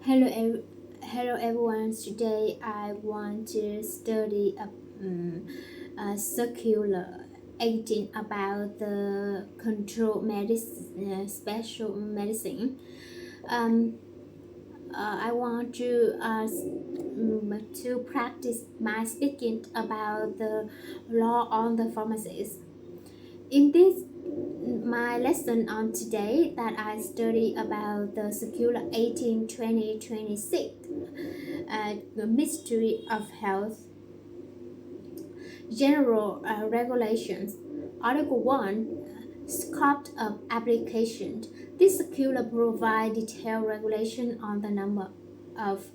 Hello everyone. Today I want to study a circular 18 about the control medicine, special medicine. Um, I want to practice my speaking about the law on the pharmacies. In this my lesson on today that I study about the Circular 18 2026, the mystery of health, general regulations. Article 1, scope of application. This circular provides detailed regulation on the number of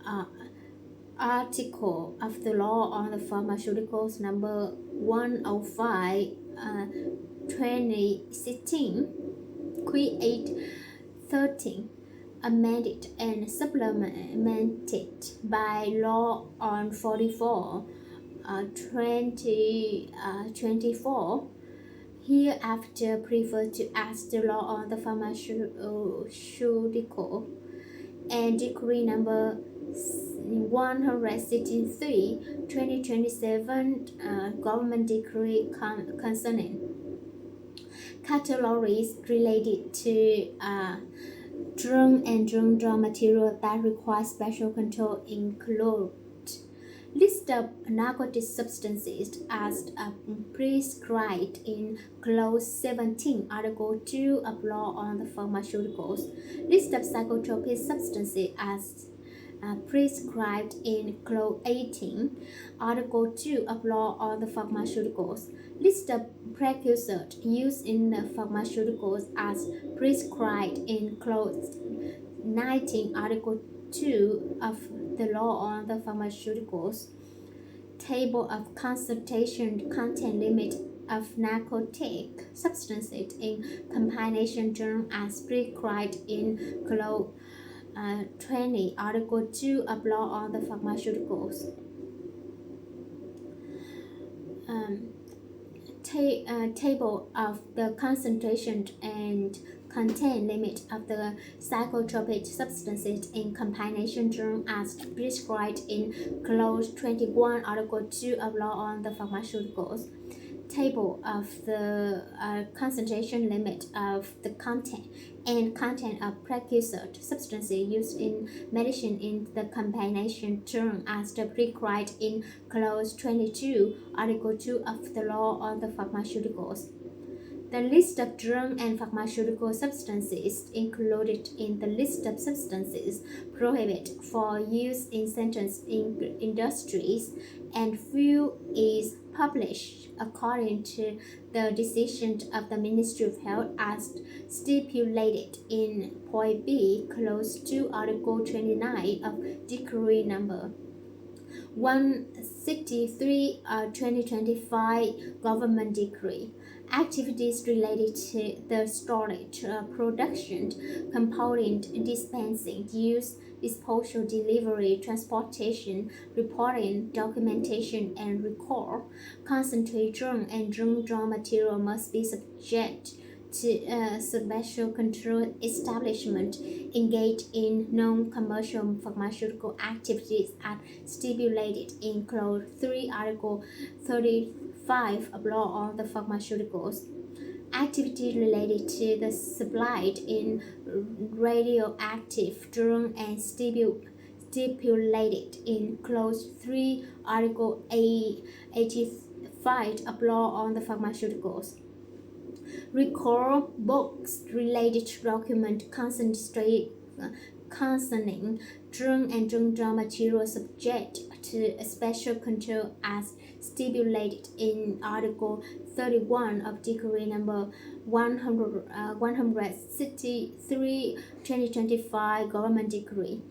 uh, article of the law on the pharmaceuticals number 105 2016 create 13 amended and supplemented by law on 44 2024 hereafter prefer to ask the law on the pharmaceutical and decree number 163 2027 government decree concerning categories related to drug and drug material that require special control include list of narcotic substances as prescribed in Clause 17, Article 2 of Law on the Pharmaceuticals. List of psychotropic substances as prescribed in Clause 18, Article 2 of Law on the Pharmaceuticals. List of precursors used in the pharmaceuticals as prescribed in Clause 19, Article 2 of the Law on the Pharmaceuticals. Table of concentration content limit of narcotic substances in combination drug as prescribed in Clause 20, Article 2 of Law on the Pharmaceuticals. Table of the concentration and content limit of the psychotropic substances in combination drug as prescribed in Clause 21, Article 2 of Law on the Pharmaceuticals. Table of the concentration limit of the content of precursor substances used in medicine in the combination term as prescribed in Clause 22, Article 2 of the Law on the Pharmaceuticals. The list of drug and pharmaceutical substances included in the list of substances prohibited for use in certain industries and fuel is published according to the decision of the Ministry of Health as stipulated in Point B, Clause 2, Article 29 of Decree Number 163 2025 Government Decree. Activities related to the storage, production, compounding, dispensing, use, disposal, delivery, transportation, reporting, documentation, and recall. Concentrate drug and drug material must be subject to special control establishment engaged in non-commercial pharmaceutical activities as stipulated in Clause 3, Article 35 of Law on the Pharmaceuticals. Activities related to the supplied in radioactive drug and stipulated in Clause 3, Article 85 of Law on the Pharmaceuticals. Record books related to document concerning drug and drug material subject to special control as stipulated in Article 31 of Decree Number 163 2025 Government Decree.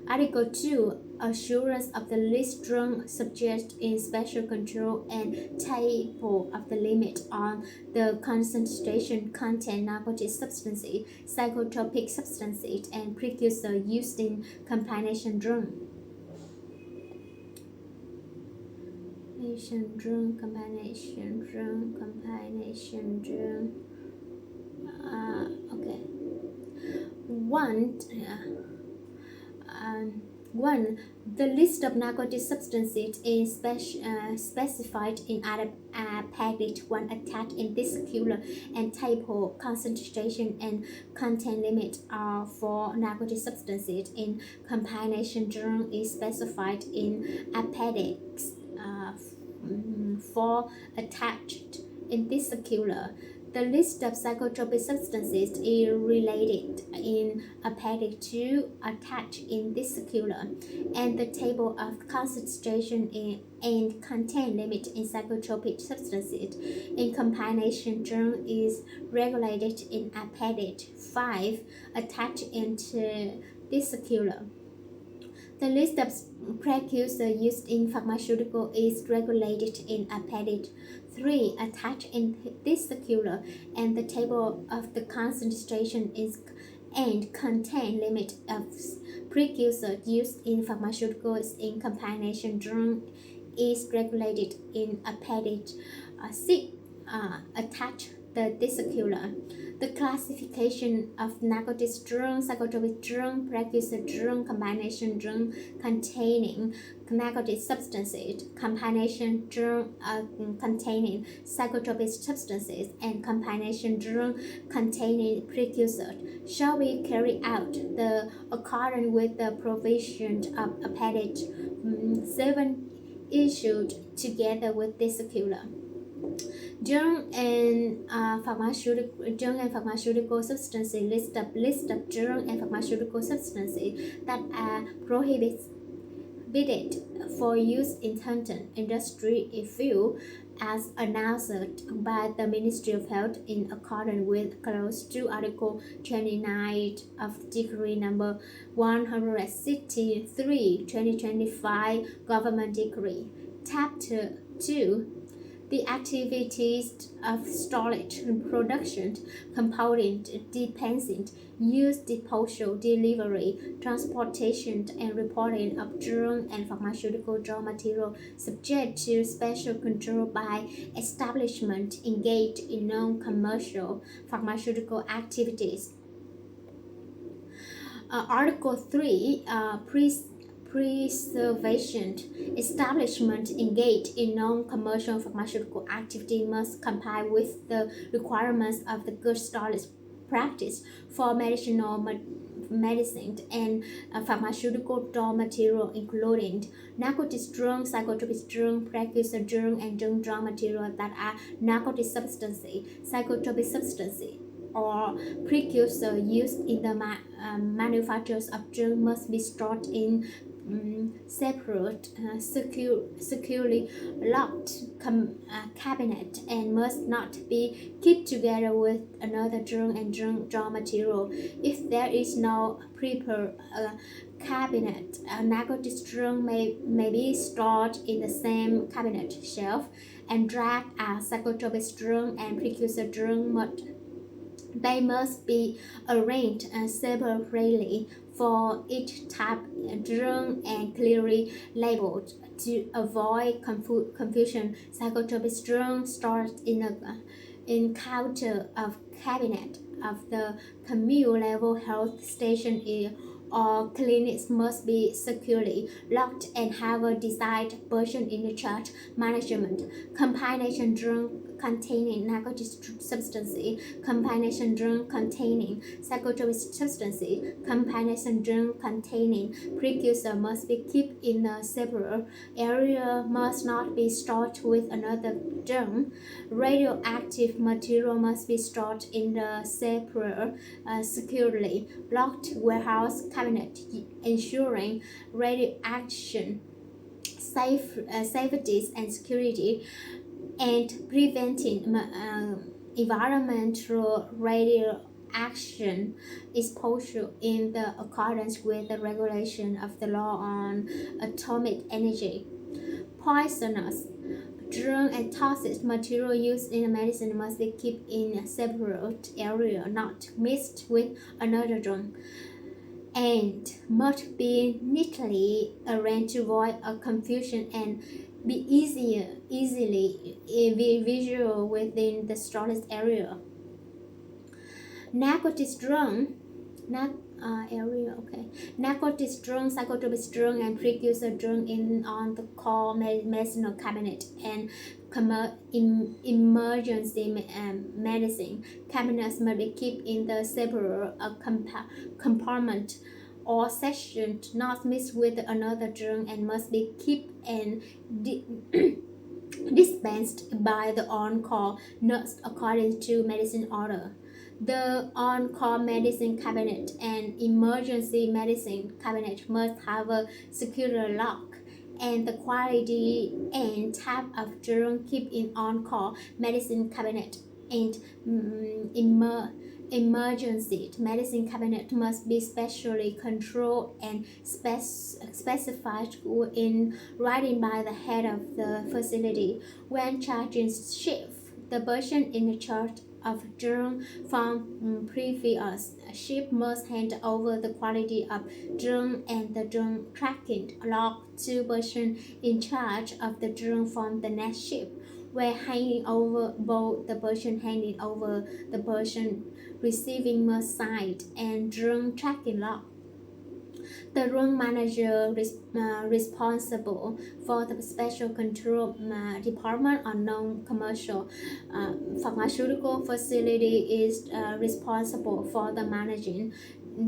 Article 2, assurance of the list drug subject in special control and table of the limit on the concentration content narcotic substances, psychotropic substances, and precursor used in combination drug. Combination drug. Okay. One. 1. The list of narcotic substances is specified in Appendix 1 attached in this circular, and table concentration and content limit are for narcotic substances in combination drug is specified in Appendix 4 attached in this circular. The list of psychotropic substances is related in Appendix 2 attached in this circular, and the table of concentration and content limit in psychotropic substances in combination drug is regulated in Appendix 5 attached into this circular. The list of precursors used in pharmaceutical is regulated in Appendix 3 attached in this circular, and the table of the concentration is and content limit of precursors used in pharmaceuticals in combination drug is regulated in Appendix 6 attached this circular. The classification of narcotic drug, psychotropic drug, precursor drug, combination drug containing narcotic substances, combination drug containing psychotropic substances, and combination drug containing precursors shall be carried out according with the provisions of Appendix 7 issued together with this circular. Drug and pharmaceutical substances list of drug and pharmaceutical substances that are prohibited for use in certain industry field as announced by the Ministry of Health in accordance with Clause 2 Article 29 of Decree number 163 2025 Government Decree. Chapter 2. The activities of storage, production, compounding, dispensing, use, disposal, delivery, transportation, and reporting of drug and pharmaceutical raw material subject to special control by establishment engaged in non-commercial pharmaceutical activities. Article 3 Preservation. Establishment engaged in non-commercial pharmaceutical activity must comply with the requirements of the good storage practice for medicinal medicine and pharmaceutical raw material, including narcotic drugs, psychotropic drugs, precursor drugs, and drug raw material that are narcotic substances, psychotropic substances, or precursor used in the manufactures of drugs must be stored in separate, securely locked cabinet and must not be kept together with another drug and drug raw material. If there is no prepared cabinet, narcotic drug may be stored in the same cabinet shelf, and drug as psychotropic drug and precursor drug they must be arranged separately for each type of drug and clearly labeled to avoid confusion. Psychotropic drugs stored in counter of cabinet of the communal level health station or clinics must be securely locked and have a designed person in charge management. Combination drug containing narcotic substances, combination drug containing psychotropic substances, combination drug containing precursor must be kept in a separate area, must not be stored with another drug. Radioactive material must be stored in the separate, securely locked warehouse cabinet, ensuring radiation safety and security, and preventing environmental radioaction exposure in the accordance with the regulation of the law on atomic energy. Poisonous drug and toxic material used in medicine must be kept in a separate area, not mixed with another drug, and must be neatly arranged to avoid a confusion and be easily visual within the storage area. Narcotic drug area. Okay. Narcotics drug, psychotropic drug, and precursor drug in on the core medicinal cabinet and emergency medicine cabinets must be kept in the separate compartment or section, not mixed with another drug, and must be kept and dispensed by the on-call nurse according to medicine order. The on-call medicine cabinet and emergency medicine cabinet must have a secure lock, and the quality and type of drug kept in on-call medicine cabinet and emergency medicine cabinet must be specially controlled and specified in writing by the head of the facility. When charging shift, the person in charge of drug from previous shift must hand over the quality of drug and the drug tracking log to person in charge of the drug from the next shift. Where handing over both the person handing over the person receiving must sign and drug tracking log. The room manager responsible for the special control department or non-commercial pharmaceutical facility is responsible for the managing,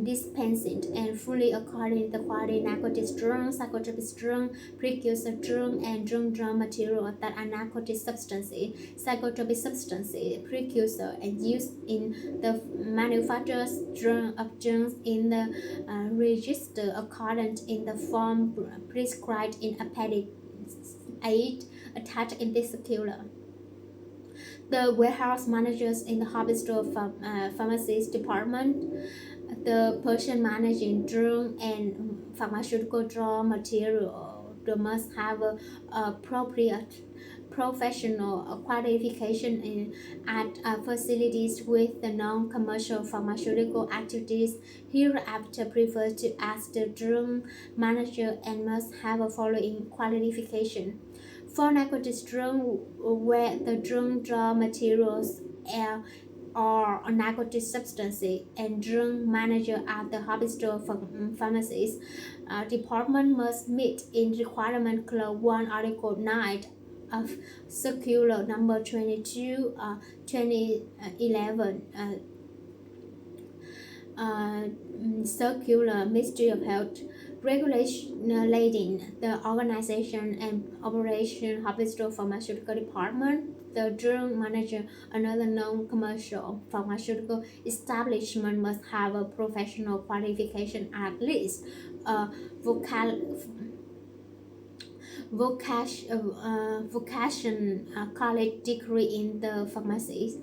dispensing, and fully according to the quality narcotics drug, psychotropic drug, precursor drug, and drug material that are narcotic substances, psychotropic substances, precursor, and used in the manufacturer's drug of drugs in the register according in the form prescribed in Appendix 8 attached in this circular. The warehouse managers in the hospital pharmacies department, the person managing drug and pharmaceutical raw material, they must have appropriate professional qualification at facilities with the non-commercial pharmaceutical activities hereafter preferred to as the drug manager and must have a following qualification. For narcotics drug, where the drug raw materials or narcotic substances and drug manager at the hospital pharmacies department must meet in requirement clause 1 article 9 of circular number 22 2011 circular Ministry of Health regulating the organization and operation hospital pharmaceutical department. The drug manager, another non-commercial pharmaceutical establishment, must have a professional qualification, at least a vocation college degree in the pharmacies.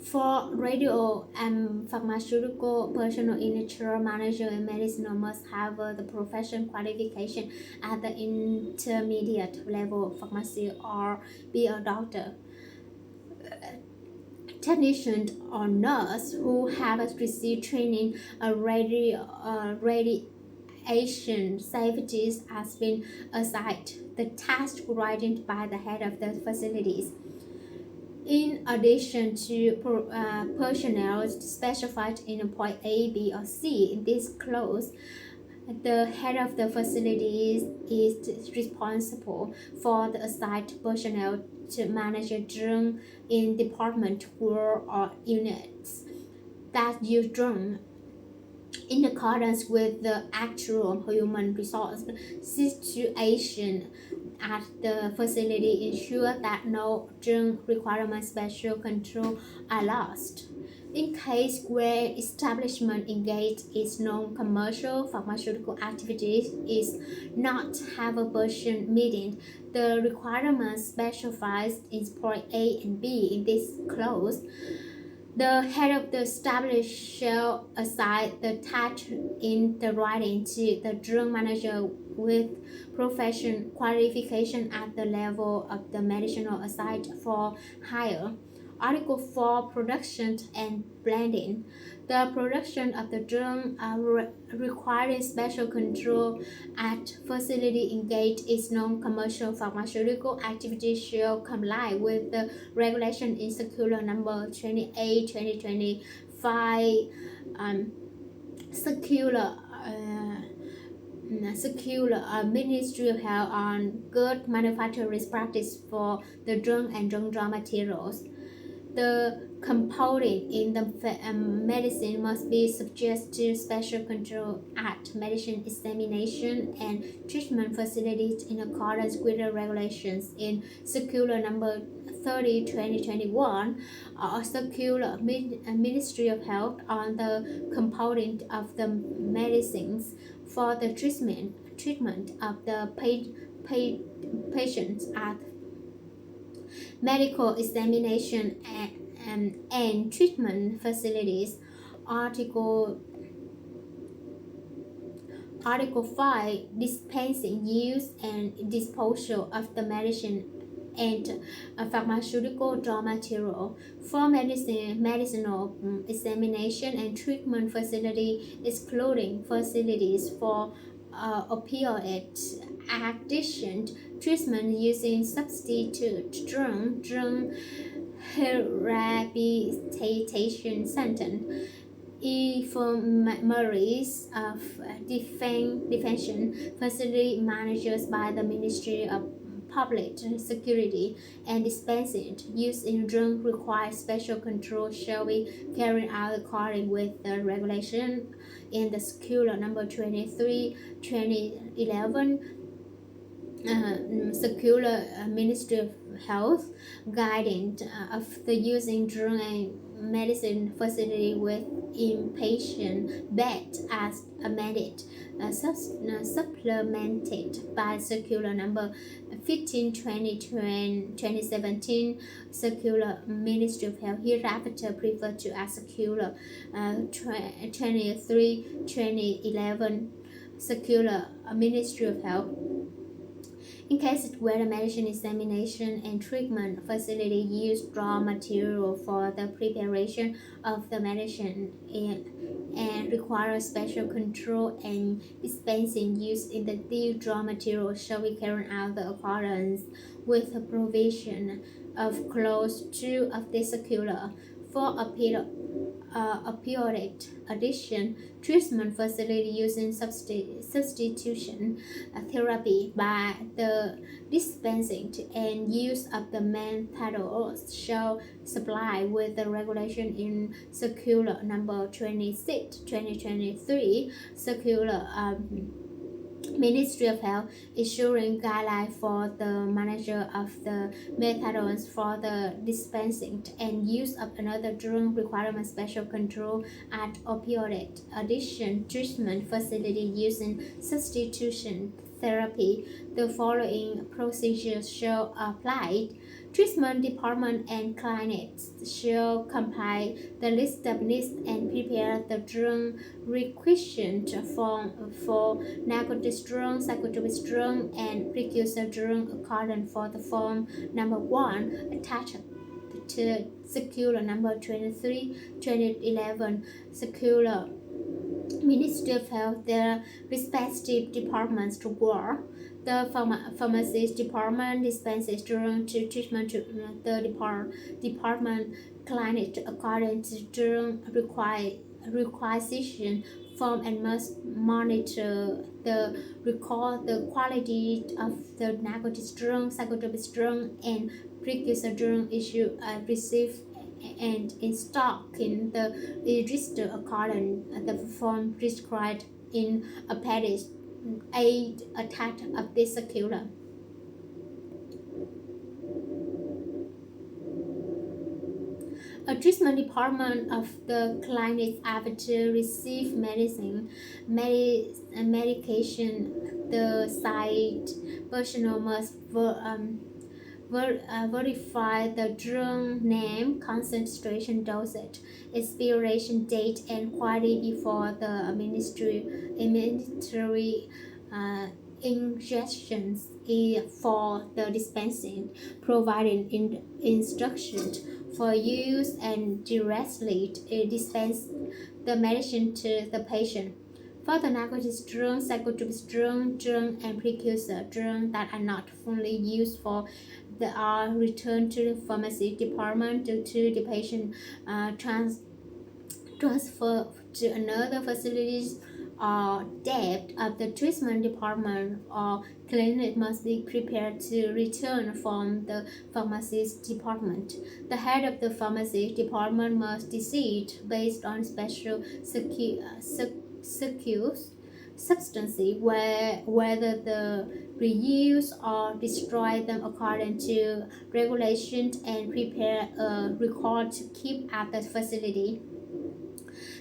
For radio and pharmaceutical personnel in nature, manager and medicinal must have the profession qualification at the intermediate level of pharmacy or be a doctor. Technician or nurse who have received training radiation safety has been assigned the task writing by the head of the facilities. In addition to personnel specified in point A, B, or C in this clause, the head of the facilities is responsible for the assigned personnel to manage a drug in department or units that use drug in accordance with the actual human resource situation at the facility, ensure that no drug requirement special control are lost. In case where establishment engaged in non-commercial pharmaceutical activities is not have a person meeting the requirements specified in point A and B in this clause, the head of the establishment shall assign the task in the writing to the drug manager with profession qualification at the level of the medicinal assigned for hire Article 4. Production and blending. The production of the drug requiring special control at facility engaged in non-commercial pharmaceutical activities shall comply with the regulation in Circular Number 28, 2025, Circular Ministry of Health on good manufacturing practice for the drug and drug raw materials. The compounding in the medicine must be subject to special control at medicine examination and treatment facilities in accordance with the regulations in Circular Number 30, 2021, or Circular Ministry of Health on the compounding of the medicines for the treatment of the patients at medical examination and treatment facilities. Article 5. Dispensing, use, and disposal of the medicine and pharmaceutical raw material for medicinal examination and treatment facility, excluding facilities for opioid addiction treatment using substitute drug rehabilitation center, infirmaries of defense facility managed by the Ministry of Public Security, and dispensing use in drug require special control shall be carried out according with the regulation in the Circular Number 23, 2011, Circular Ministry of Health guidance of the using drug and medicine facility with inpatient bed as amended, supplemented by Circular Number 15, 2017, Circular Ministry of Health, hereafter referred to as Circular 23, 2011, Circular Ministry of Health. In cases where the medicine examination and treatment facility use raw material for the preparation of the medicine and require special control and dispensing use in the raw material shall be carried out in accordance with the provision of Clause 2 of this circular. For opioid addiction treatment facility using substitution therapy by the dispensing and use of the methadols shall comply with the regulation in Circular Number 26, 2023, Circular Ministry of Health issuing guidelines for the manager of the methadones for the dispensing and use of another drug requiring special control at opioid addiction treatment facility using substitution therapy. The following procedures shall apply. Treatment department and clinics shall compile the list of needs and prepare the drug requisition form for narcotic drug, psychotropic drug, and precursor drug according for the form number 1 attached to Circular Number 23, 2011, Circular Ministry of Health, their respective departments to work. The pharmacies department dispenses drug to treatment to the department clinic according to drug requisition form and must monitor the record the quality of the narcotic drug, psychotropic drug, and precursor drug issue received and in stock in the register according the form prescribed in Appendix 8 attached of this circular. A treatment department of the clinic after receive medication, the site personnel must verify the drug name, concentration, dosage, expiration date, and quantity before the administering injections for the dispensing, providing instructions for use and directly dispense the medicine to the patient. For the narcotics drugs, psychotropic drugs, and precursor drugs that are not fully used for, they are returned to the pharmacy department due to the patient transfer to another facilities or depth of the treatment department or clinic must be prepared to return from the pharmacy department. The head of the pharmacy department must decide based on special circuits substances whether the reuse or destroy them according to regulations and prepare a record to keep at the facility.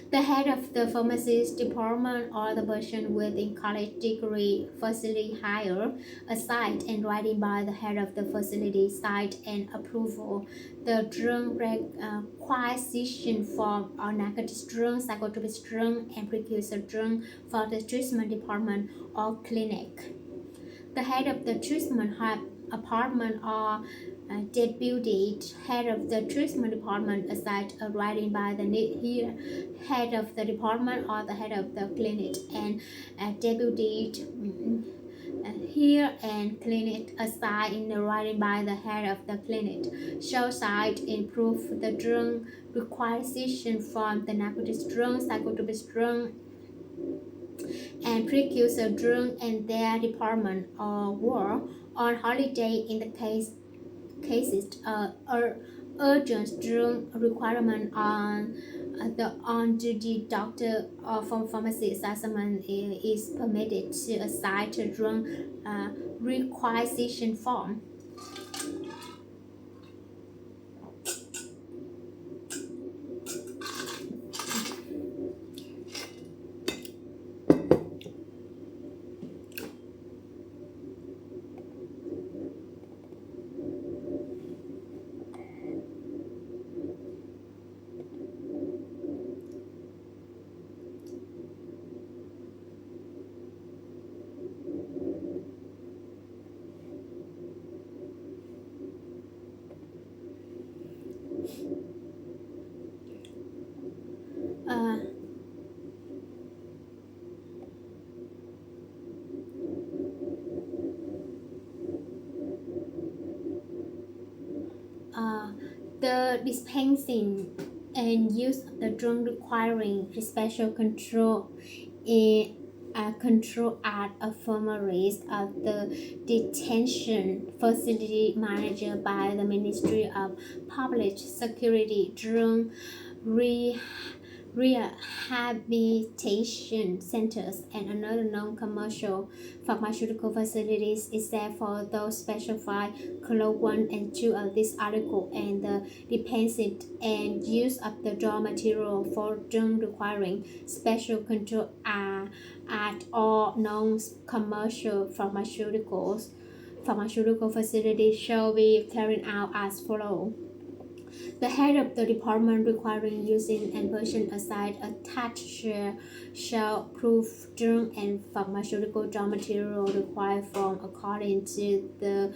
The head of the pharmacy department or the person with a college degree facility hire a site and writing by the head of the facility site and approval. The drug requisition form or narcotic drug, psychotropic drug, and precursor drug for the treatment department or clinic. The head of the treatment apartment or deputy head of the treatment department aside a writing by the here head of the department or the head of the clinic and deputy here and clinic aside in the writing by the head of the clinic shall cite improve the drug requisition from the narcotic drug, psychotropic drug, and precursor drug and their department or were on holiday in the cases urgent drug requirement on the on-duty doctor or from pharmacy assessment is permitted to assign a drug requisition form. Uh, uh, the dispensing and use of the drug requiring special control in control at pharmacies of the detention facility managed by the Ministry of Public Security drug re rehabilitation centers and another non-commercial pharmaceutical facilities except for those specified clause 1 and 2 of this article and the dispensing and use of the raw material for drug requiring special control are at all non-commercial pharmaceutical facilities shall be carried out as follows. The head of the department requiring using and person aside attached shall prove drug and pharmaceutical raw material required from according to the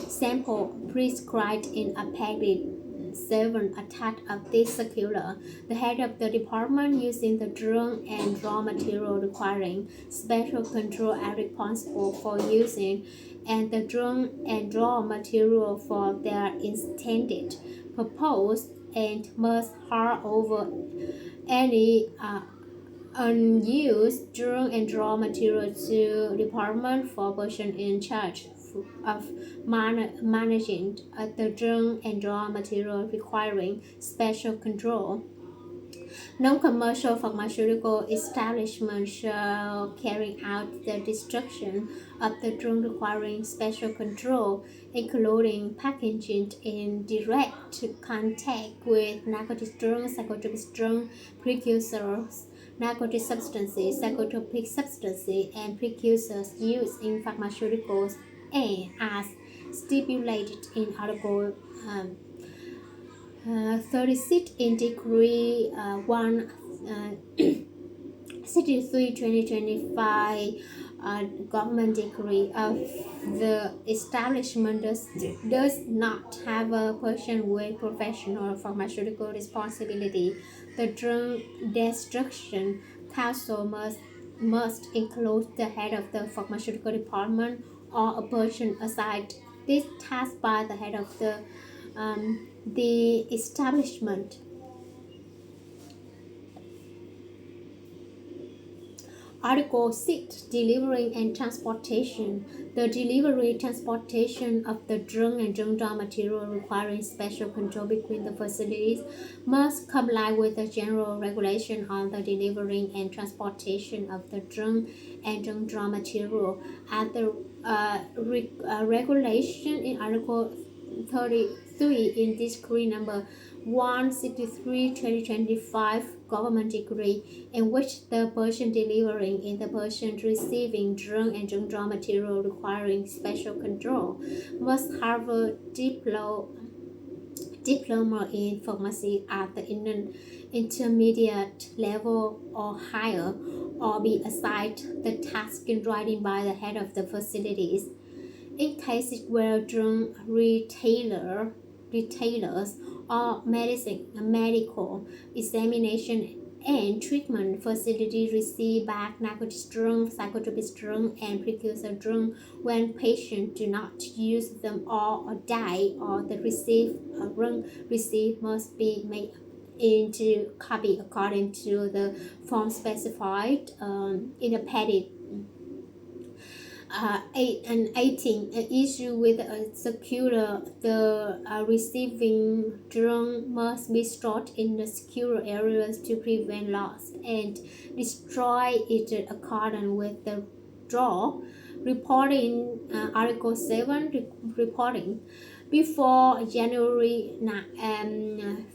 sample prescribed in Appendix 7 attached of this circular. The head of the department using the drug and raw material requiring special control are responsible for using and the drug and raw material for their intended purpose and must hand over any unused drug and raw material to department for person in charge of managing the drug and raw material requiring special control. Non-commercial pharmaceutical establishments shall carry out the destruction of the drug requiring special control, including packaging in direct contact with narcotic drugs, psychotropic drugs, precursors, narcotic substances, psychotropic substances, and precursors used in pharmaceuticals, and as stipulated in Article 36 in Decree 1 63/2025 government decree of the establishment does not have a person with professional pharmaceutical responsibility. The Drug Destruction Council must include the head of the pharmaceutical department or a person assigned this task by the head of the establishment. Article 6. Delivering and transportation. The delivery transportation of the drug and drug raw material requiring special control between the facilities must comply with the general regulation on the delivering and transportation of the drug and drug raw material. At the regulation in Article 33 in Decree number 163/2025 government decree, in which the person delivering and the person receiving drug and drug raw material requiring special control must have a diploma in pharmacy at the intermediate level or higher, or be assigned the task in writing by the head of the facilities. In cases where drug retailers or medical examination and treatment facilities receive back narcotic drug, psychotropic drug, and precursor drug when patients do not use them or die, or the receipt must be made into copy according to the form specified in the packet. 18 issue with a secure the receiving drone must be stored in the secure areas to prevent loss and destroy it according with the draw reporting. Article 7 reporting before January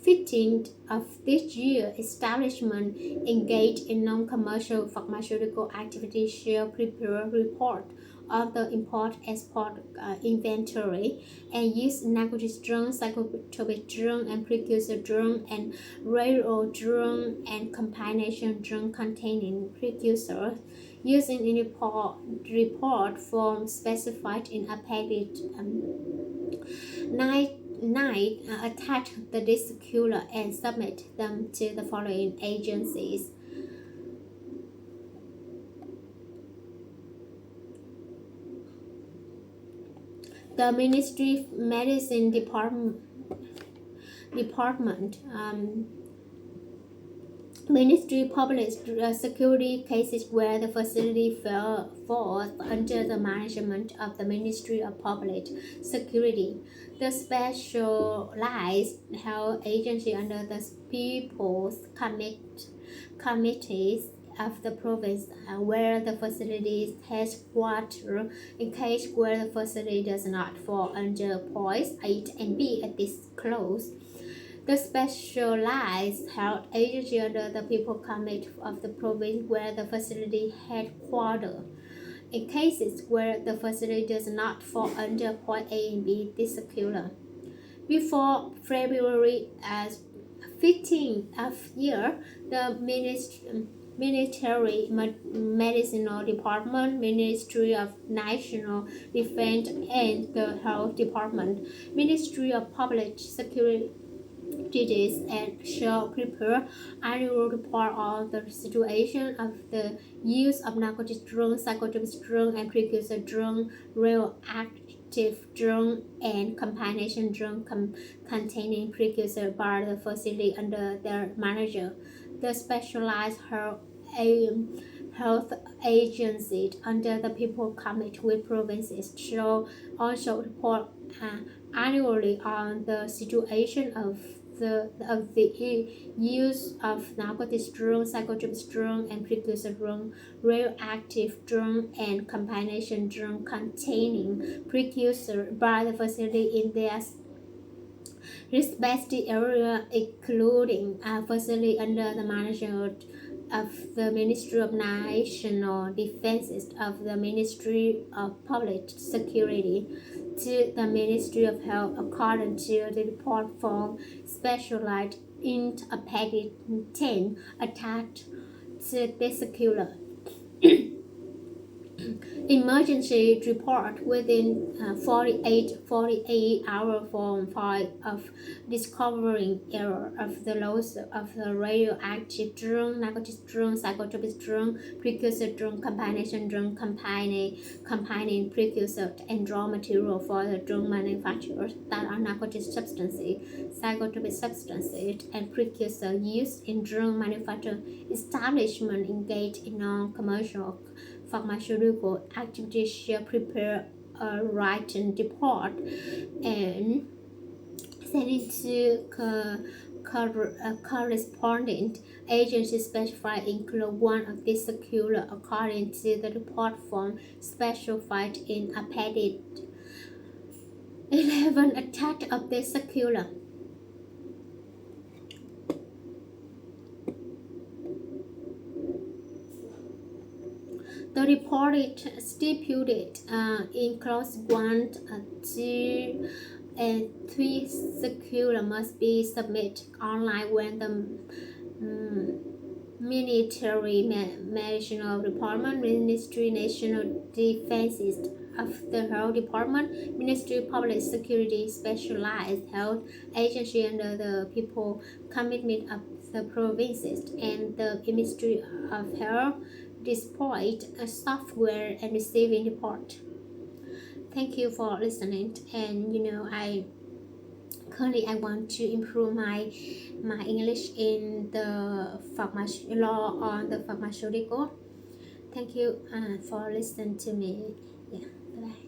15th of this year, establishment engaged in non-commercial pharmaceutical activities shall prepare a report of the import-export inventory and use narcotic drug, psychotropic drug, and precursor drug, and railroad drug and combination drug containing precursors using in report form specified in Appendix 9 attach the circular and submit them to the following agencies: the Ministry of Medicine Department, Ministry of Public Security cases where the facility falls under the management of the Ministry of Public Security. The specialized health agency under the People's Committees of the province where the facility is headquartered, in case where the facility does not fall under points 8 and B at this clause. The specialized health agency under the People Committee of the province where the facility headquartered, in cases where the facility does not fall under point A and B this circular. Before February 15th of year, the Military Medicinal Department, Ministry of National Defense, and the Health Department, Ministry of Public Security and shall prepare annual report on the situation of the use of narcotic drugs, psychotropic drugs, and precursor drugs, radioactive drugs, and combination drugs containing precursor by the facility under their manager. The specialized health agency under the People Committee with provinces shall also report annually on the situation of the use of narcotic drugs, psychotropic drugs, and precursor drugs, radioactive drugs, and combination drugs containing precursor by the facility in their respective area, including a facility under the management of the Ministry of National Defense, of the Ministry of Public Security, to the Ministry of Health according to the report form specialized in Appendix 10 attached the circular. Emergency report within 48 hours from file of discovering error of the loss of the radioactive drug, narcotic drug, psychotropic drug, precursor drug, combination drug, combining precursor and raw material for the drug manufacturers that are narcotic substances, psychotropic substances, and precursor used in drug manufacturing establishment engaged in non-commercial pharmaceutical activities shall prepare a written report and send it to corresponding agency specified include one of these circular according to the report form specified in appendix 11 attached of this circular. The report stipulated in clause 1, 2, and 3 circular must be submitted online when the Military National Department, Ministry National Defense of the Health Department, Ministry of Public Security, Specialized Health Agency under the People Commitment of the Provinces, and the Ministry of Health deployed a software and receiving report. Thank you for listening. And I want to improve my English in the law on the pharmaceutical. Thank you for listening to me. Yeah, bye.